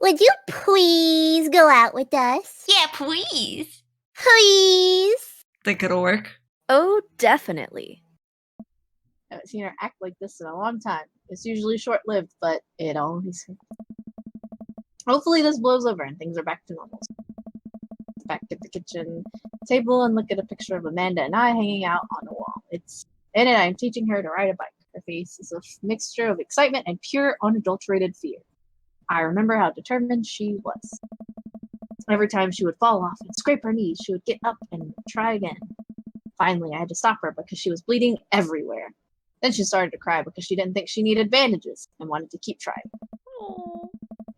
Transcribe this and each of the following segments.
Would you please go out with us? Yeah, please. Please. Think it'll work? Oh, definitely. I haven't seen her act like this in a long time. It's usually short-lived, but it always happens. Hopefully this blows over and things are back to normal. Back at the kitchen table and look at a picture of Amanda and I hanging out on the wall. In it, I'm teaching her to ride a bike. Her face is a mixture of excitement and pure, unadulterated fear. I remember how determined she was. Every time she would fall off and scrape her knees, she would get up and try again. Finally, I had to stop her because she was bleeding everywhere. Then she started to cry because she didn't think she needed bandages and wanted to keep trying. Aww.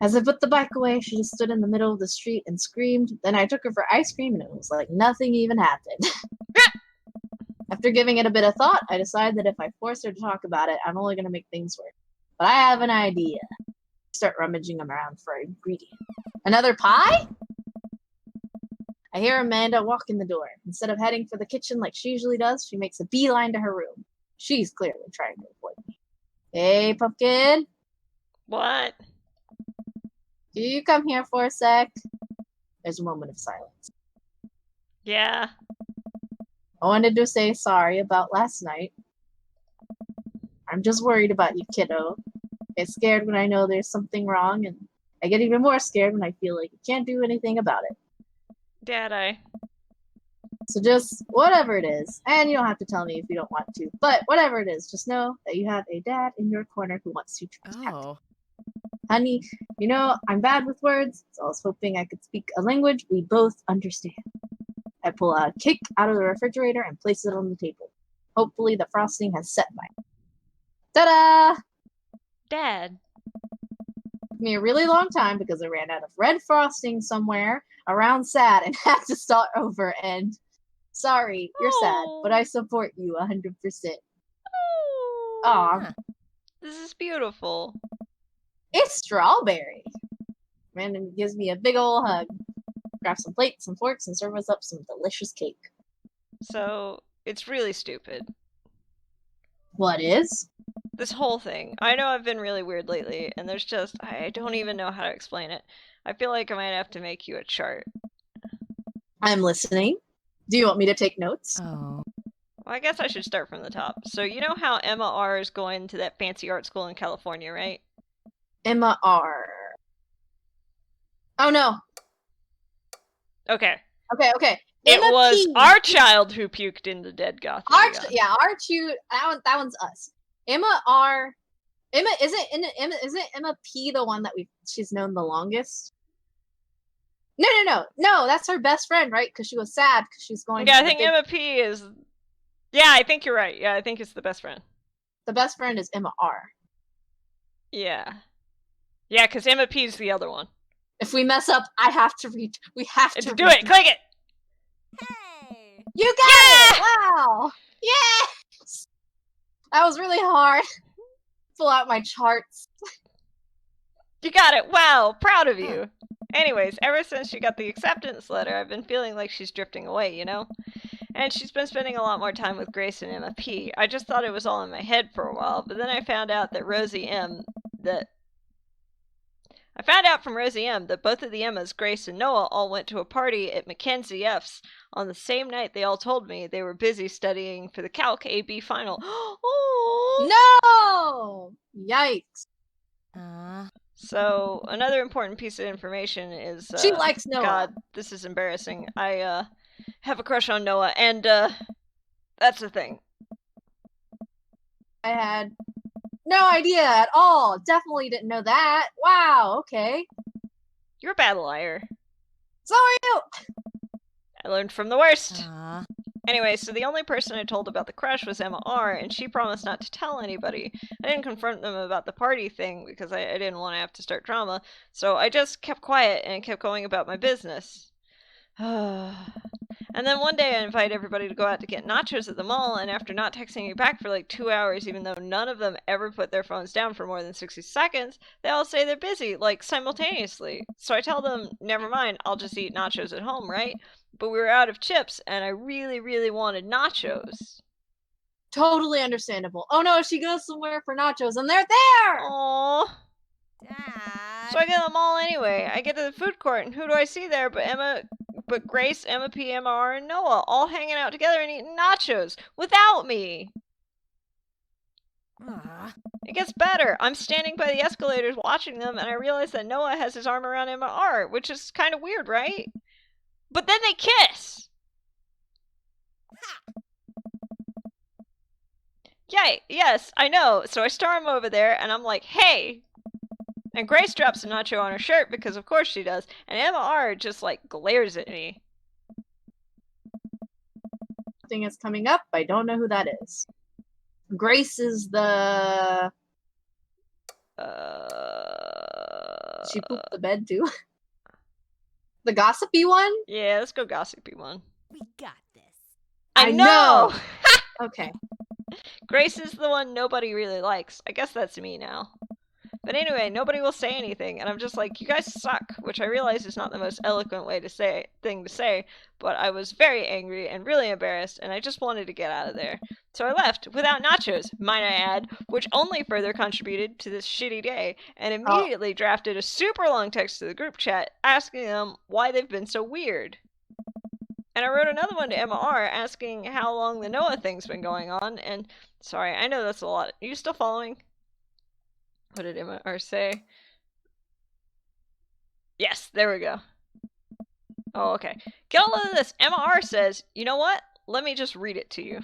As I put the bike away, she just stood in the middle of the street and screamed. Then I took her for ice cream and it was like nothing even happened. After giving it a bit of thought, I decided that if I force her to talk about it, I'm only going to make things worse. But I have an idea. Start rummaging them around for ingredients. Another pie? I hear Amanda walk in the door. Instead of heading for the kitchen like she usually does, she makes a beeline to her room. She's clearly trying to avoid me. Hey, Pumpkin. What? Do you come here for a sec? There's a moment of silence. Yeah. I wanted to say sorry about last night. I'm just worried about you, kiddo. I get scared when I know there's something wrong, and I get even more scared when I feel like you can't do anything about it. Dad, So just, whatever it is, and you don't have to tell me if you don't want to, but whatever it is, just know that you have a dad in your corner who wants you to protect. Oh. Honey, you know, I'm bad with words, so I was hoping I could speak a language we both understand. I pull a cake out of the refrigerator and place it on the table. Hopefully the frosting has set by now. Ta-da! Dad. Took me a really long time because I ran out of red frosting somewhere around sad and had to start over and sorry, you're sad, but I support you 100%. Aw. This is beautiful. It's strawberry. Brandon gives me a big ol' hug. Grab some plates and forks and serve us up some delicious cake. So, it's really stupid. What is? This whole thing. I know I've been really weird lately, and there's just, I don't even know how to explain it. I feel like I might have to make you a chart. I'm listening. Do you want me to take notes? Oh. Well, I guess I should start from the top. So, you know how Emma R. is going to that fancy art school in California, right? Emma R. Oh no. Okay. Okay. It Emma was P. our child who puked in the dead goth. That one's us. Emma R. Isn't Emma P the one that she's known the longest? No, that's her best friend, right? Because she was sad because she's going. Yeah, I think Emma P is. Yeah, I think you're right. Yeah, I think it's the best friend. The best friend is Emma R. Yeah, because Emma P is the other one. If we mess up, I have to read. We have to do it. Click it. Hey. You got it! Wow! Yes! That was really hard. Pull out my charts. You got it. Wow, proud of you. Anyways, ever since she got the acceptance letter, I've been feeling like she's drifting away, you know? And she's been spending a lot more time with Grace and Emma P. I just thought it was all in my head for a while, but then I found out that from Rosie M that both of the Emmas, Grace and Noah, all went to a party at Mackenzie F's on the same night they all told me they were busy studying for the Calc AB final. No! Yikes. So, another important piece of information is... she likes Noah. God, this is embarrassing. I have a crush on Noah, and that's the thing. I had no idea at all. Definitely didn't know that. Wow, okay. You're a bad liar. So are you. I learned from the worst. Anyway, so the only person I told about the crush was Emma R, and she promised not to tell anybody. I didn't confront them about the party thing because I didn't want to have to start drama, so I just kept quiet and kept going about my business. And then one day I invite everybody to go out to get nachos at the mall, and after not texting me back for like 2 hours, even though none of them ever put their phones down for more than 60 seconds, they all say they're busy, like simultaneously. So I tell them, never mind, I'll just eat nachos at home, right? But we were out of chips, and I really, really wanted nachos. Totally understandable. Oh no, she goes somewhere for nachos, and they're there! Aww. Dad. So I get to the mall anyway. I get to the food court, and who do I see there but Grace, Emma P, Emma R, and Noah, all hanging out together and eating nachos without me. It gets better. I'm standing by the escalators watching them, and I realize that Noah has his arm around Emma R, which is kind of weird, right? But then they kiss! Yay, yes, I know. So I storm over there, and I'm like, hey! And Grace drops a nacho on her shirt, because of course she does, and Emma R just, like, glares at me. Thing is coming up. I don't know who that is. Grace is the... She pooped the bed too. The gossipy one? Yeah, let's go gossipy one. We got this. I know! Okay. Grace is the one nobody really likes. I guess that's me now. But anyway, nobody will say anything, and I'm just like, you guys suck, which I realize is not the most eloquent thing to say, but I was very angry and really embarrassed, and I just wanted to get out of there. So I left, without nachos, might I add, which only further contributed to this shitty day, and immediately drafted a super long text to the group chat, asking them why they've been so weird. And I wrote another one to Emma R asking how long the Noah thing's been going on, and sorry, I know that's a lot. Are you still following? What did Emma R say? Yes, there we go. Oh, okay. Get all of this. Emma R says, you know what? Let me just read it to you.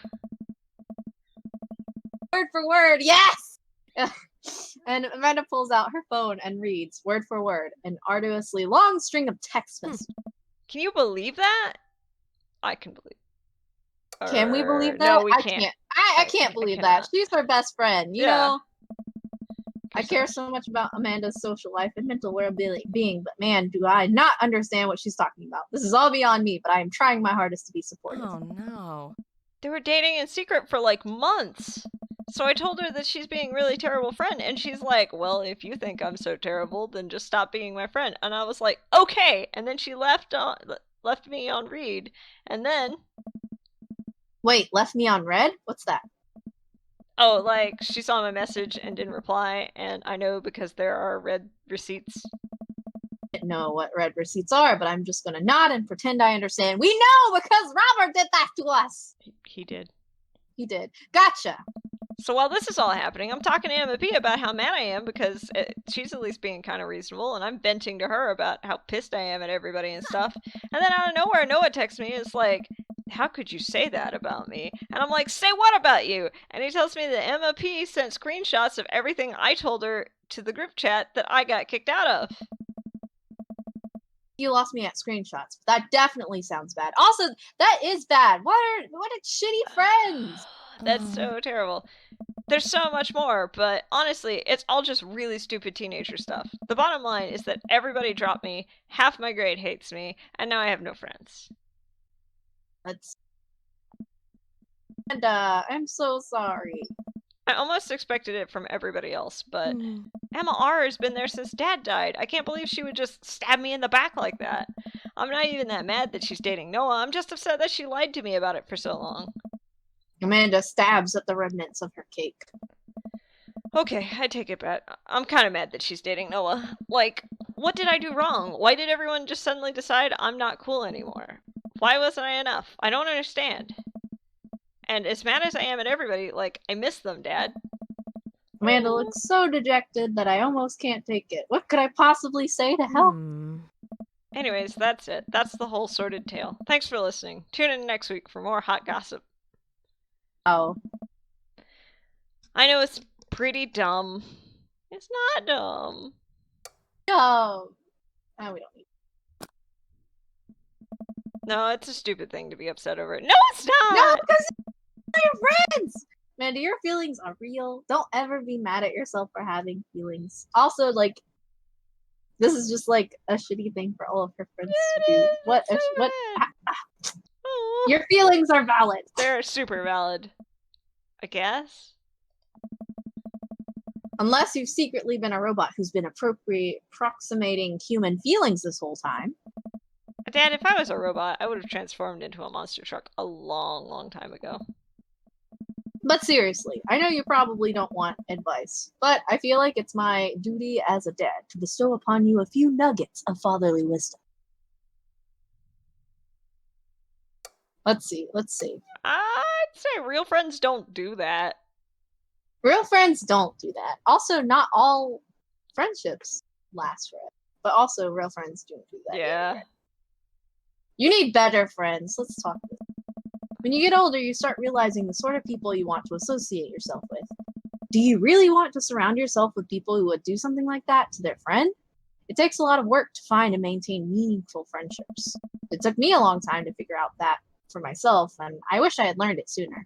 Word for word, yes! And Amanda pulls out her phone and reads, word for word, an arduously long string of text messages. Can you believe that? I can believe. Can we believe that? No, we I can't. I can't believe that. She's her best friend, you know? I care so much about Amanda's social life and mental well-being, but man, do I not understand what she's talking about. This is all beyond me, but I am trying my hardest to be supportive. Oh no. They were dating in secret for like months. So I told her that she's being a really terrible friend, and she's like, well, if you think I'm so terrible, then just stop being my friend. And I was like, okay. And then she left me on read, and then... Wait, left me on red? What's that? Oh, like, she saw my message and didn't reply, and I know because there are red receipts. I don't know what red receipts are, but I'm just gonna nod and pretend I understand. We know because Robert did that to us! He did. He did. Gotcha! So while this is all happening, I'm talking to Emma P about how mad I am because she's at least being kind of reasonable, and I'm venting to her about how pissed I am at everybody and stuff. And then out of nowhere, Noah texts me and is like, how could you say that about me? And I'm like, say what about you? And he tells me that Emma P sent screenshots of everything I told her to the group chat that I got kicked out of. You lost me at screenshots. That definitely sounds bad. Also, that is bad. What a shitty friends! That's so terrible. There's so much more, but honestly, it's all just really stupid teenager stuff. The bottom line is that everybody dropped me, half my grade hates me, and now I have no friends. That's... And I'm so sorry. I almost expected it from everybody else, but Emma R has been there since Dad died. I can't believe she would just stab me in the back like that. I'm not even that mad that she's dating Noah. I'm just upset that she lied to me about it for so long. Amanda stabs at the remnants of her cake. Okay, I take it back. I'm kind of mad that she's dating Noah. Like, what did I do wrong? Why did everyone just suddenly decide I'm not cool anymore? Why wasn't I enough? I don't understand. And as mad as I am at everybody, like, I miss them, Dad. Amanda looks so dejected that I almost can't take it. What could I possibly say to help? Anyways, that's it. That's the whole sordid tale. Thanks for listening. Tune in next week for more hot gossip. Oh. I know it's pretty dumb. It's not dumb. No. Oh, we don't need. No, it's a stupid thing to be upset over. No, it's not! No, because it's your friends! Amanda, your feelings are real. Don't ever be mad at yourself for having feelings. Also, like, this is just like a shitty thing for all of her friends to do. What? Your feelings are valid. They're super valid. I guess? Unless you've secretly been a robot who's been approximating human feelings this whole time. Dad, if I was a robot, I would have transformed into a monster truck a long, long time ago. But seriously, I know you probably don't want advice, but I feel like it's my duty as a dad to bestow upon you a few nuggets of fatherly wisdom. Let's see. I'd say real friends don't do that. Real friends don't do that. Also, not all friendships last forever, but also real friends don't do that. Yeah. You need better friends. Let's talk about it. When you get older, you start realizing the sort of people you want to associate yourself with. Do you really want to surround yourself with people who would do something like that to their friend? It takes a lot of work to find and maintain meaningful friendships. It took me a long time to figure out that for myself, and I wish I had learned it sooner.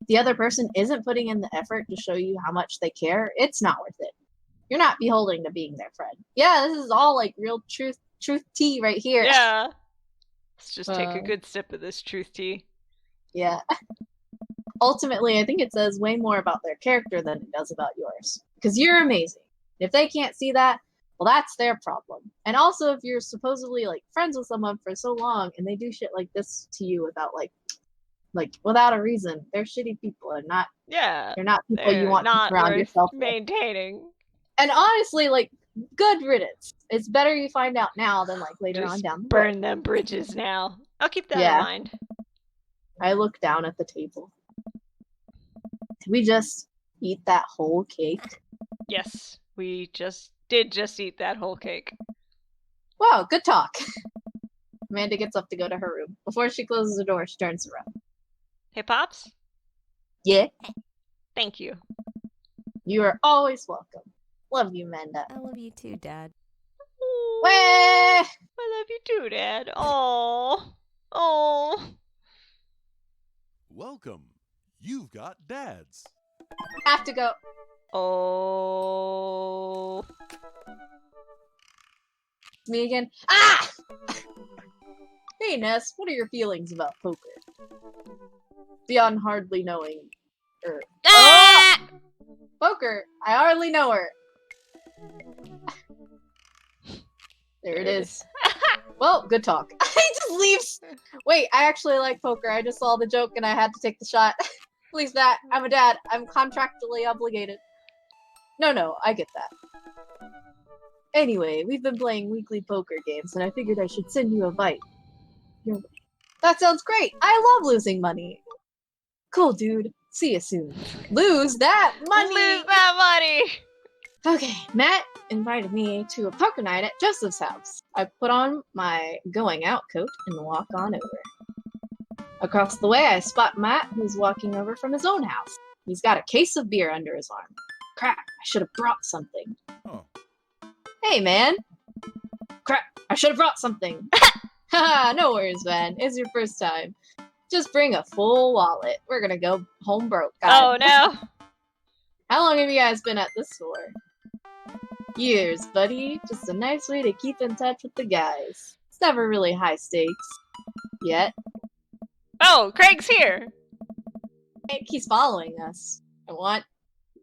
The other person isn't putting in the effort to show you how much they care, it's not worth it. You're not beholden to being their friend. Yeah, this is all like real truth tea right here. Yeah. Let's just take a good sip of this truth tea. Yeah. Ultimately, I think it says way more about their character than it does about yours. Because you're amazing. If they can't see that, well, that's their problem. And also, if you're supposedly like friends with someone for so long and they do shit like this to you without like without a reason, they're shitty people and not. Yeah. They're not people you want to surround yourself with. Maintaining. And honestly, like, good riddance. It's better you find out now than like later on down the road. Burn them bridges now. I'll keep that in mind. I look down at the table. Did we just eat that whole cake? Yes, we did just eat that whole cake. Wow, good talk. Amanda gets up to go to her room. Before she closes the door, she turns around. Hey, Pops? Yeah? Thank you. You are always welcome. Love you, Amanda. I love you too, Dad. Wah! I love you too, Dad. Oh. Welcome. You've got dads. Have to go. Oh. Me again. Ah! Hey, Ness, what are your feelings about poker? Beyond hardly knowing her. Ah! Poker! I hardly know her. There it is. Well, good talk. He just leaves. Wait, I actually like poker. I just saw the joke and I had to take the shot. Please, Matt. I'm a dad. I'm contractually obligated. No, I get that. Anyway, we've been playing weekly poker games and I figured I should send you a bite. Your way. That sounds great. I love losing money. Cool, dude. See you soon. Lose that money! Lose that money! Okay, Matt invited me to a poker night at Joseph's house. I put on my going out coat and walk on over. Across the way, I spot Matt, who's walking over from his own house. He's got a case of beer under his arm. Crap, I should have brought something. Oh. Hey, man. Crap, I should have brought something. Haha, no worries, man. It's your first time. Just bring a full wallet. We're gonna go home broke. Oh, no. How long have you guys been at this for? Years, buddy. Just a nice way to keep in touch with the guys. It's never really high stakes. Yet. Oh, Craig's here. He's following us. I want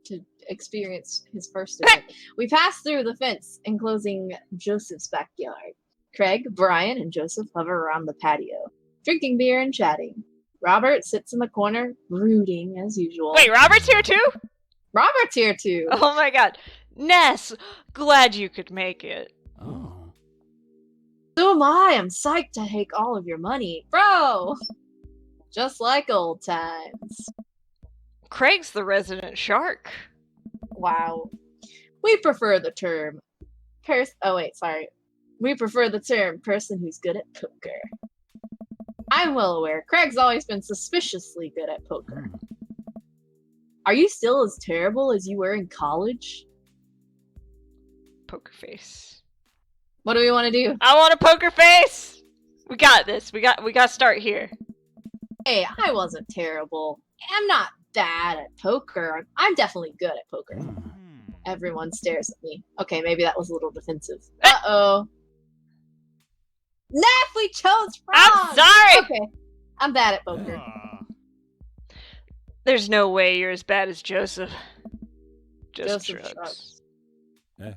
to experience his first event. We pass through the fence enclosing Joseph's backyard. Craig, Brian, and Joseph hover around the patio, drinking beer and chatting. Robert sits in the corner, brooding as usual. Wait, Robert's here too? Robert's here too. Oh my god. Ness, glad you could make it. Oh. So am I. I'm psyched to take all of your money. Bro! Just like old times. Craig's the resident shark. Wow. We prefer the term We prefer the term person who's good at poker. I'm well aware. Craig's always been suspiciously good at poker. Are you still as terrible as you were in college? Poker face. What do we want to do? I want a poker face! We got this. We got to start here. Hey, I wasn't terrible. I'm not bad at poker. I'm definitely good at poker. Everyone stares at me. Okay, maybe that was a little defensive. Uh-oh. Neff, we chose wrong! I'm sorry! Okay, I'm bad at poker. There's no way you're as bad as Joseph. Just Joseph shrugs. Eh.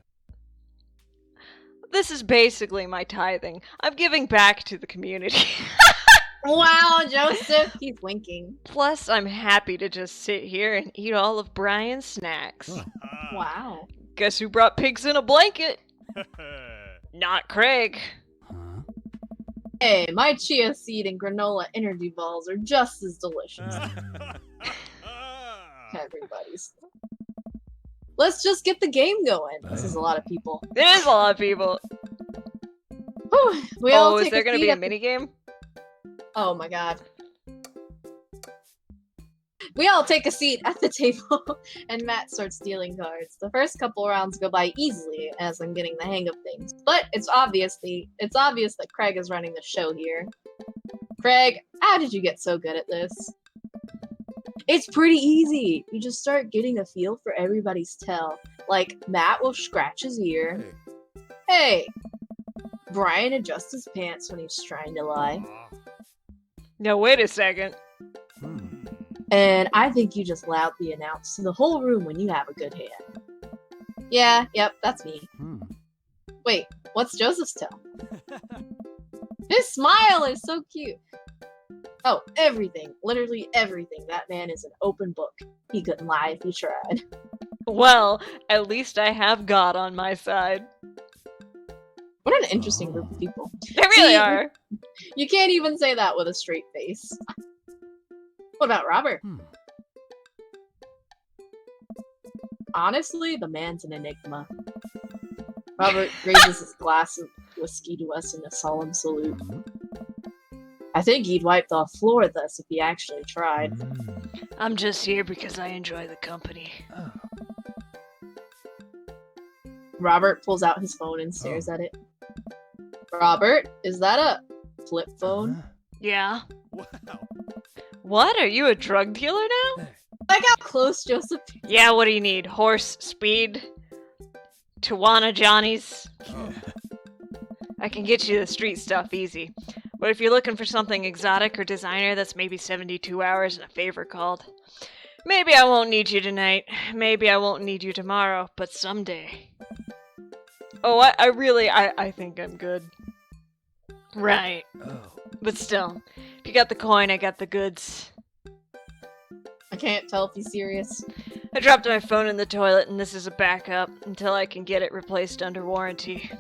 This is basically my tithing. I'm giving back to the community. Wow, Joseph, he's winking. Plus, I'm happy to just sit here and eat all of Brian's snacks. Wow. Guess who brought pigs in a blanket? Not Craig. Huh? Hey, my chia seed and granola energy balls are just as delicious. Everybody's. Let's just get the game going. This is a lot of people. It is a lot of people. Whew, we all Oh, is take there gonna seat be a at the- minigame? Oh my god. We all take a seat at the table, and Matt starts dealing cards. The first couple rounds go by easily as I'm getting the hang of things, but it's obvious that Craig is running the show here. Craig, how did you get so good at this? It's pretty easy. You just start getting a feel for everybody's tell. Like, Matt will scratch his ear. Hey! Brian adjusts his pants when he's trying to lie. No, wait a second. Hmm. And I think you just loudly announce to the whole room when you have a good hand. Yeah, yep, that's me. Hmm. Wait, what's Joseph's tell? His smile is so cute. Oh, everything. Literally everything. That man is an open book. He couldn't lie if he tried. Well, at least I have God on my side. What an interesting group of people. They really See, are. You can't even say that with a straight face. What about Robert? Hmm. Honestly, the man's an enigma. Robert raises his glass of whiskey to us in a solemn salute. Hmm. I think he'd wipe the floor with us if he actually tried. Hmm. I'm just here because I enjoy the company. Oh. Robert pulls out his phone and stares at it. Robert, is that a flip phone? Huh? Yeah. Wow. What? Are you a drug dealer now? Like how close Joseph. Yeah, what do you need? Horse, speed, Tijuana Johnnies? Oh. I can get you the street stuff easy. But if you're looking for something exotic or designer, that's maybe 72 hours and a favor called. Maybe I won't need you tonight. Maybe I won't need you tomorrow, but someday. Oh, I think I'm good. Right. Oh. But still, if you got the coin, I got the goods. I can't tell if he's serious. I dropped my phone in the toilet, and this is a backup until I can get it replaced under warranty.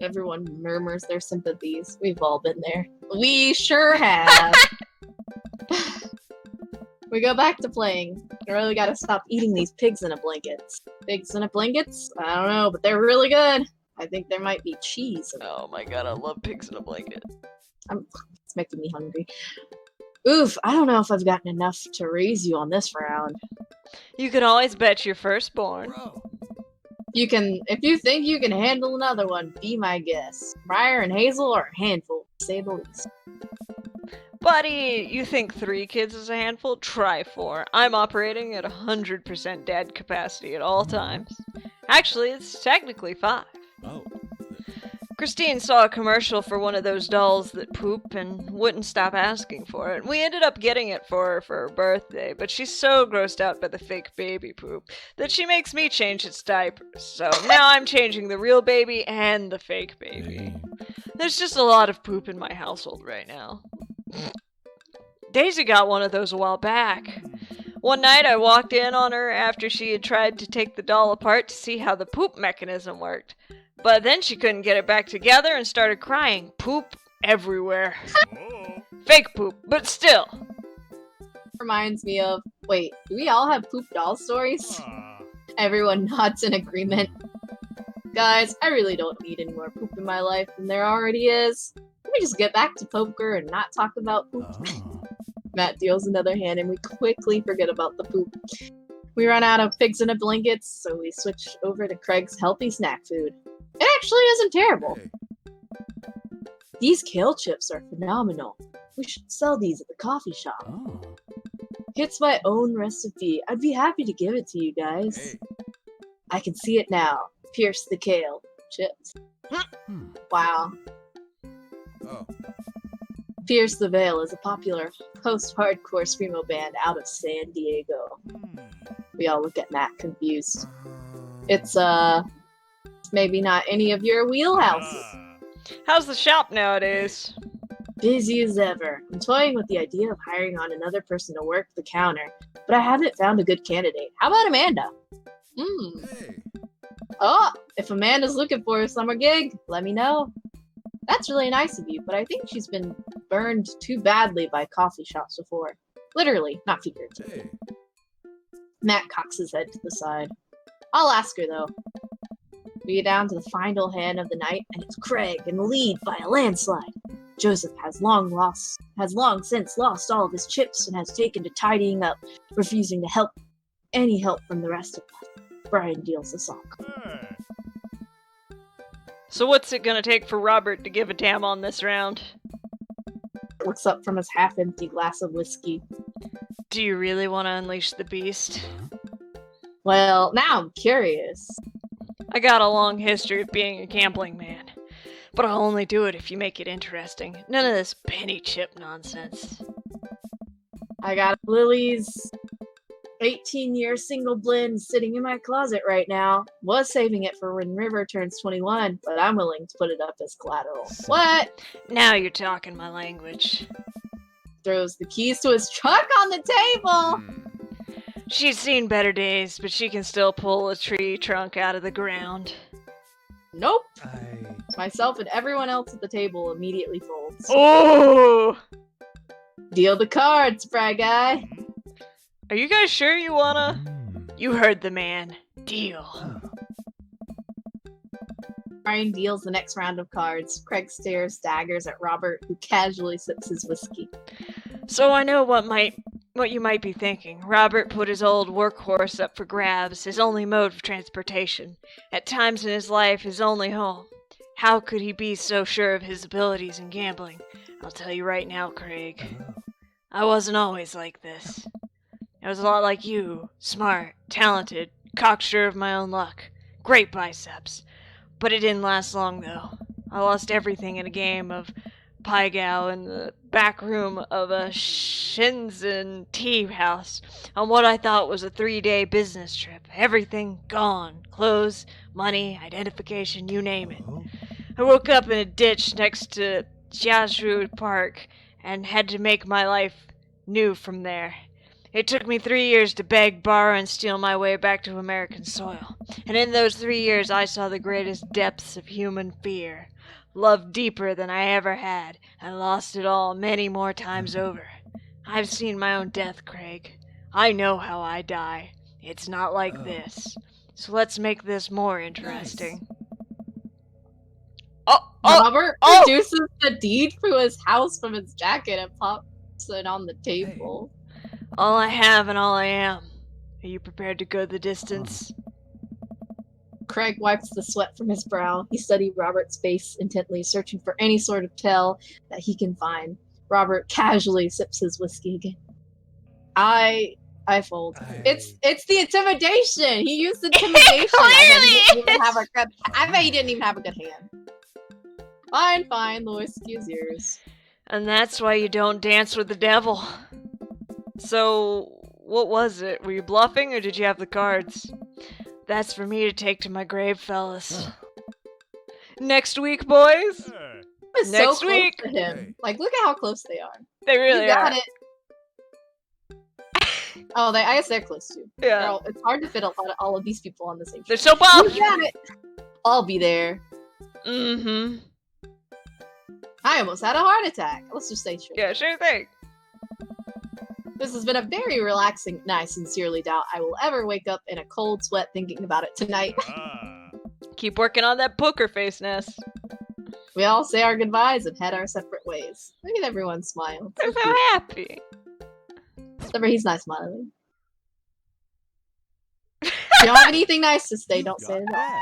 Everyone murmurs their sympathies. We've all been there. We sure have. We go back to playing. I really gotta stop eating these pigs in a blankets. Pigs in a blankets? I don't know, but they're really good. I think there might be cheese in them. Oh my god, I love pigs in a blanket. It's making me hungry. Oof, I don't know if I've gotten enough to raise you on this round. You can always bet your firstborn. Bro. If you think you can handle another one, be my guest. Briar and Hazel are a handful, to say the least. Buddy, you think 3 kids is a handful? Try 4. I'm operating at 100% dad capacity at all times. Actually, it's technically 5. Oh. Christine saw a commercial for one of those dolls that poop and wouldn't stop asking for it. We ended up getting it for her for her birthday, but she's so grossed out by the fake baby poop that she makes me change its diapers. So now I'm changing the real baby and the fake baby. Hey. There's just a lot of poop in my household right now. Daisy got one of those a while back. One night I walked in on her after she had tried to take the doll apart to see how the poop mechanism worked. But then she couldn't get it back together and started crying. Poop everywhere. Oh. Fake poop, but still. Reminds me of, wait, do we all have poop doll stories? Ah. Everyone nods in agreement. Guys, I really don't need any more poop in my life than there already is. Let me just get back to poker and not talk about poop. Oh. Matt deals another hand and we quickly forget about the poop. We run out of pigs in a blankets, so we switch over to Craig's healthy snack food. It actually isn't terrible. Hey. These kale chips are phenomenal. We should sell these at the coffee shop. Oh. It's my own recipe. I'd be happy to give it to you guys. Hey. I can see it now. Pierce the kale chips. Hmm. Wow. Oh. Pierce the Veil is a popular post-hardcore screamo band out of San Diego. Hmm. We all look at Matt confused. It's maybe not any of your wheelhouses. Ah. How's the shop nowadays? busy as ever. I'm toying with the idea of hiring on another person to work the counter, but I haven't found a good candidate. How about Amanda? Hey. Oh, if Amanda's looking for a summer gig, let me know. That's really nice of you, but I think she's been burned too badly by coffee shops before. Literally, not figuratively. Hey. Matt cocks his head to the side. I'll ask her, though. We get down to the final hand of the night, and it's Craig in the lead by a landslide. Joseph has long since lost all of his chips and has taken to tidying up, refusing to help any help from the rest of us. Brian deals the sock. Hey. So what's it gonna take for Robert to give a damn on this round? Looks up from his half-empty glass of whiskey. Do you really want to unleash the beast? Well, now I'm curious. I got a long history of being a gambling man, but I'll only do it if you make it interesting. None of this penny chip nonsense. I got Lily's 18-year single blend sitting in my closet right now. Was saving it for when River turns 21, but I'm willing to put it up as collateral. What? Now you're talking my language. Throws the keys to his truck on the table. She's seen better days, but she can still pull a tree trunk out of the ground. Nope. I. Myself and everyone else at the table immediately folds. Oh! Deal the cards, Fry Guy. Are you guys sure you wanna? You heard the man. Deal. Brian deals the next round of cards. Craig stares daggers at Robert, who casually sips his whiskey. So I know what you might be thinking. Robert put his old workhorse up for grabs, his only mode of transportation. At times in his life, his only home. How could he be so sure of his abilities in gambling? I'll tell you right now, Craig. I wasn't always like this. I was a lot like you. Smart, talented, cocksure of my own luck. Great biceps. But it didn't last long, though. I lost everything in a game of Pygao in the back room of a Shenzhen tea house on what I thought was a 3-day business trip. Everything gone. Clothes, money, identification, you name it. I woke up in a ditch next to Jiazhu Park and had to make my life new from there. It took me 3 years to beg, borrow, and steal my way back to American soil. And in those 3 years I saw the greatest depths of human fear. Love deeper than I ever had, and lost it all many more times over. I've seen my own death, Craig. I know how I die. It's not like this. So let's make this more interesting. Robert oh! produces the deed for his house from his jacket and pops it on the table. All I have and all I am. Are you prepared to go the distance? Craig wipes the sweat from his brow. He studied Robert's face intently, searching for any sort of tell that he can find. Robert casually sips his whiskey again. I fold. It's the intimidation. He used intimidation. I bet he didn't even have a good hand. Fine. The whiskey is yours. And that's why you don't dance with the devil. So, what was it? Were you bluffing or did you have the cards? That's for me to take to my grave, fellas. Next week, boys. Hey. It's Next so week. close to him. Like, look at how close they are. They really You got are. it. Oh, I guess they're close too. Yeah. It's hard to fit all of these people on the same They're show. so buff. You got it. I'll be there. Mm-hmm. I almost had a heart attack. Let's just say sure. Yeah, sure thing. This has been a very relaxing night. I sincerely doubt I will ever wake up in a cold sweat thinking about it tonight. Keep working on that poker face, Ness. We all say our goodbyes and head our separate ways. Look at everyone smile. They're so happy. Except for he's not smiling. If you don't have anything nice to say, don't say it at all.